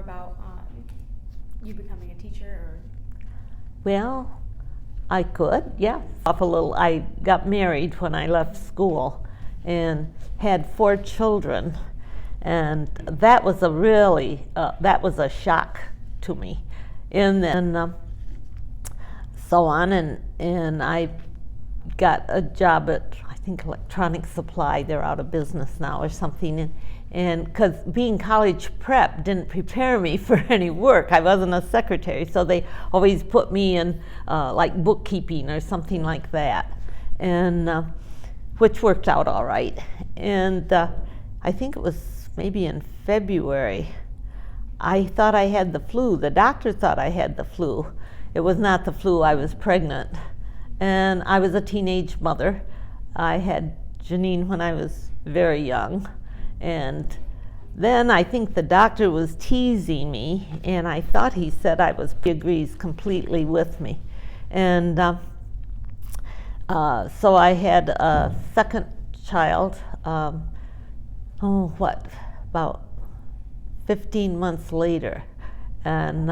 about you becoming a teacher? Or? Well, I could, yeah. I got married when I left school and had 4 children, and that was that was a shock to me. And then so on, and I got a job at, I think, Electronic Supply. They're out of business now or something, and because being college prep didn't prepare me for any work. I wasn't a secretary, so they always put me in like bookkeeping or something like that, and which worked out all right. And I think it was maybe in February, I thought I had the flu. The doctor thought I had the flu. It was not the flu, I was pregnant. And I was a teenage mother. I had Janine when I was very young. And then I think the doctor was teasing me, and I thought he said he agrees completely with me. And so I had a second child, about 15 months later. And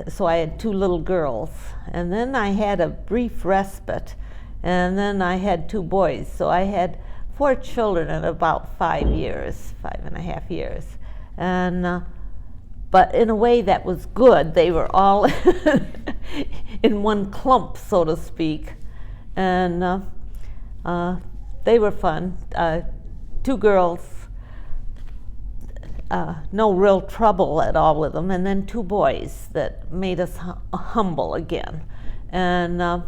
so I had 2 little girls, and then I had a brief respite, and then I had 2 boys. So I had 4 children in about 5.5 years. And but in a way that was good. They were all in one clump, so to speak, and they were fun. 2 girls, no real trouble at all with them, and then 2 boys that made us humble again. And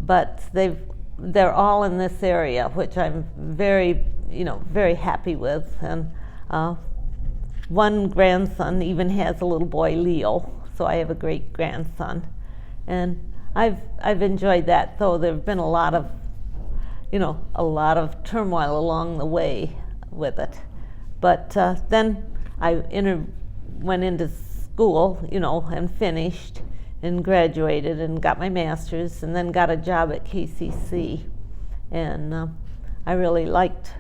but they're all in this area, which I'm very happy with. And one grandson even has a little boy, Leo, so I have a great grandson, and I've enjoyed that. Though there've been a lot of turmoil along the way with it. But then I went into school, and finished and graduated and got my master's, and then got a job at KCC. And I really liked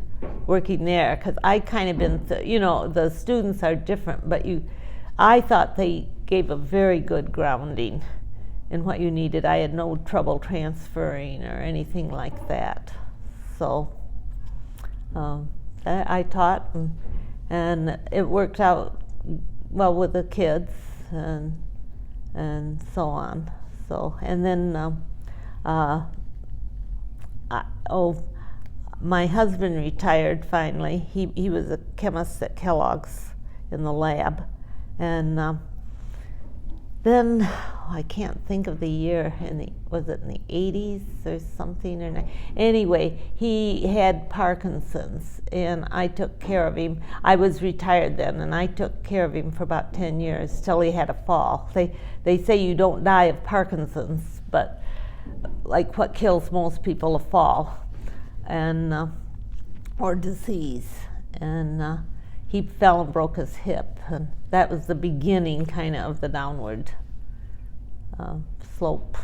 working there, because I kind of been, the students are different, but I thought they gave a very good grounding in what you needed. I had no trouble transferring or anything like that. So I taught, and it worked out well with the kids, and so on. So, and then my husband retired finally. He was a chemist at Kellogg's in the lab, and then I can't think of the year. Was it in the 80s or something? Anyway, he had Parkinson's, and I took care of him. I was retired then, and I took care of him for about 10 years till he had a fall. They say you don't die of Parkinson's, but like what kills most people, a fall, and or disease. And he fell and broke his hip, and that was the beginning kind of the downward slope.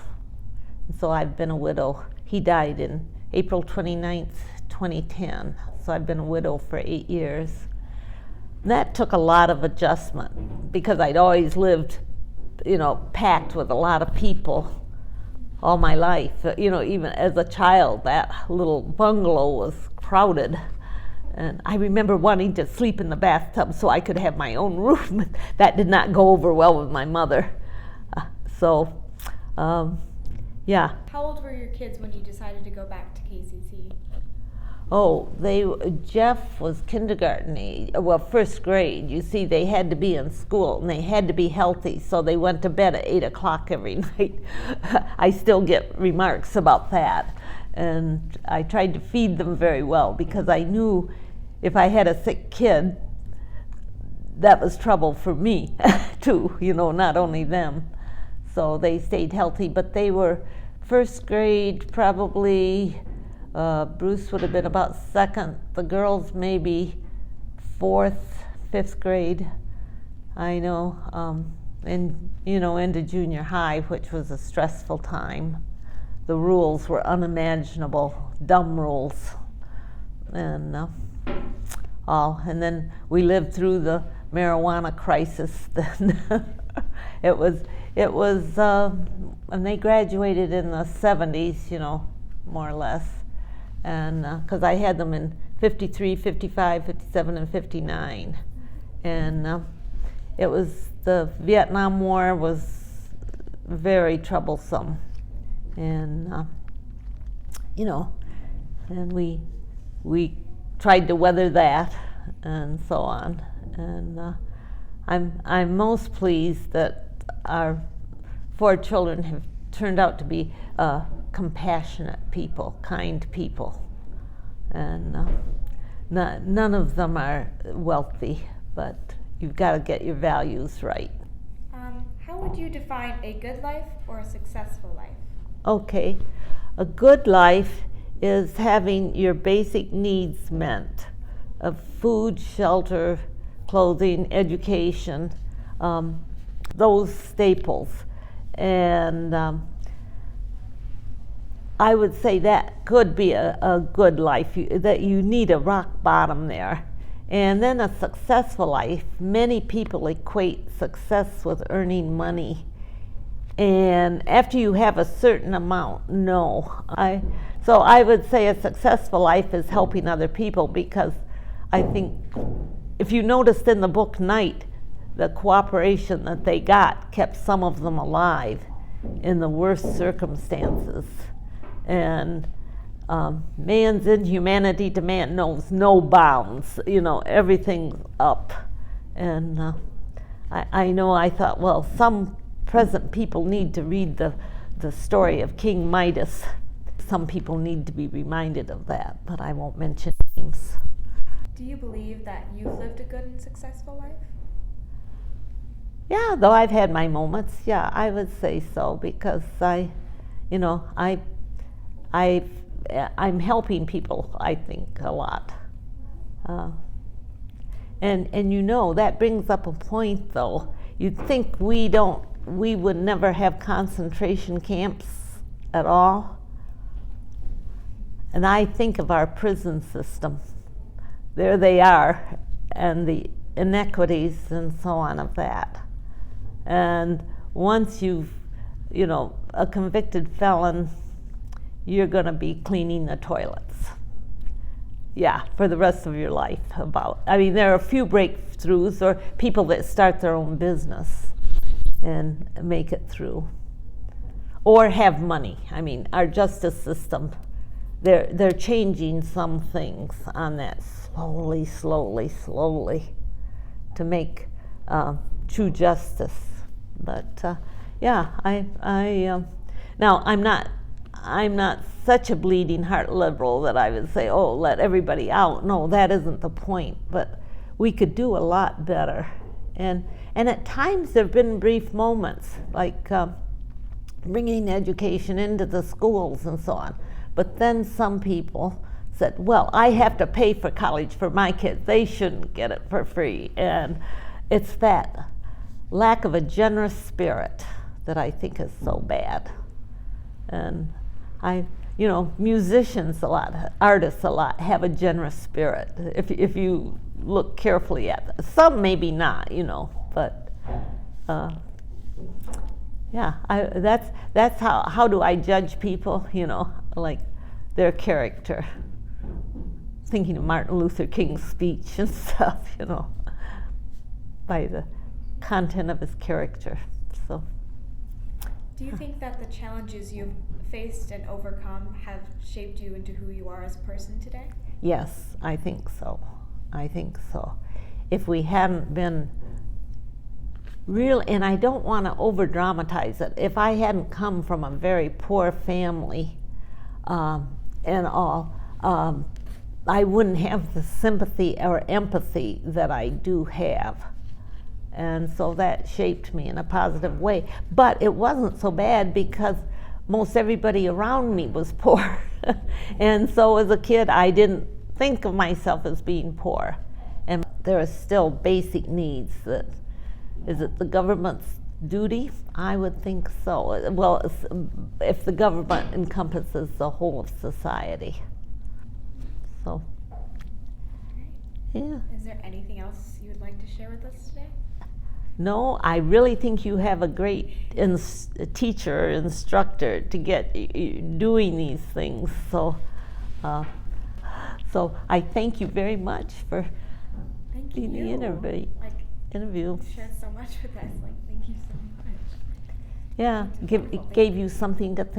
And so I've been a widow. He died in April 29th, 2010, so I've been a widow for 8 years. That took a lot of adjustment, because I'd always lived, packed with a lot of people all my life. Even as a child, that little bungalow was crowded. And I remember wanting to sleep in the bathtub so I could have my own room. That did not go over well with my mother. Yeah. How old were your kids when you decided to go back to KCC? Oh, Jeff was kindergarten age, first grade. You see, they had to be in school, and they had to be healthy, so they went to bed at 8 o'clock every night. I still get remarks about that. And I tried to feed them very well, because I knew if I had a sick kid, that was trouble for me too, not only them. So they stayed healthy, but they were first grade probably. Bruce would have been about second. The girls maybe 4th, 5th grade. I know, and into junior high, which was a stressful time. The rules were unimaginable, dumb rules, and all. And then we lived through the marijuana crisis then. it was, and they graduated in the 70s, you know, more or less. And because I had them in 53, 55, 57, and 59. And it was, the Vietnam War was very troublesome. And, you know, and we tried to weather that and so on. And I'm most pleased that our 4 children have turned out to be compassionate people, kind people. And none of them are wealthy, but you've got to get your values right. How would you define a good life or a successful life? Okay, a good life is having your basic needs met of food, shelter, clothing, education, those staples. And I would say that could be a good life, that you need a rock bottom there. And then a successful life, many people equate success with earning money. And after you have a certain amount, no. So I would say a successful life is helping other people, because I think if you noticed in the book Night, the cooperation that they got kept some of them alive in the worst circumstances. And man's inhumanity to man knows no bounds. You know, everything's up. And I know I thought, well, some present people need to read the story of King Midas. Some people need to be reminded of that, but I won't mention names. Do you believe that you've lived a good and successful life? Yeah, though I've had my moments, yeah, I would say so, because I'm helping people, I think, a lot. And you know, that brings up a point, though. You'd think we would never have concentration camps at all. And I think of our prison system. There they are, and the inequities and so on of that. And once a convicted felon, you're going to be cleaning the toilets. Yeah, for the rest of your life. There are a few breakthroughs, or people that start their own business and make it through, or have money. Our justice system, they're changing some things on that slowly to make true justice. But now I'm not such a bleeding heart liberal that I would say, oh, let everybody out. No, that isn't the point. But we could do a lot better. And at times there have been brief moments, like bringing education into the schools and so on. But then some people said, well, I have to pay for college for my kids. They shouldn't get it for free. And it's that lack of a generous spirit that I think is so bad. And musicians a lot, artists a lot, have a generous spirit. If you look carefully at them. Some maybe not, but that's how do I judge people, like their character. Thinking of Martin Luther King's speech and stuff, by the content of his character. So. Do you think that the challenges you've faced and overcome have shaped you into who you are as a person today? Yes, I think so. If we hadn't been real, and I don't want to over dramatize it, if I hadn't come from a very poor family and all, I wouldn't have the sympathy or empathy that I do have. And so that shaped me in a positive way. But it wasn't so bad, because most everybody around me was poor. And so as a kid, I didn't think of myself as being poor. And there are still basic needs that, is it the government's duty? I would think so. Well, if the government encompasses the whole of society. So, Yeah. Is there anything else you would like to share with us today? No, I really think you have a great teacher, instructor to get doing these things. So I thank you very much for Thank being you. the interview. You shared so much with us. Thank you so much. Yeah, It's give, wonderful. it gave you something to think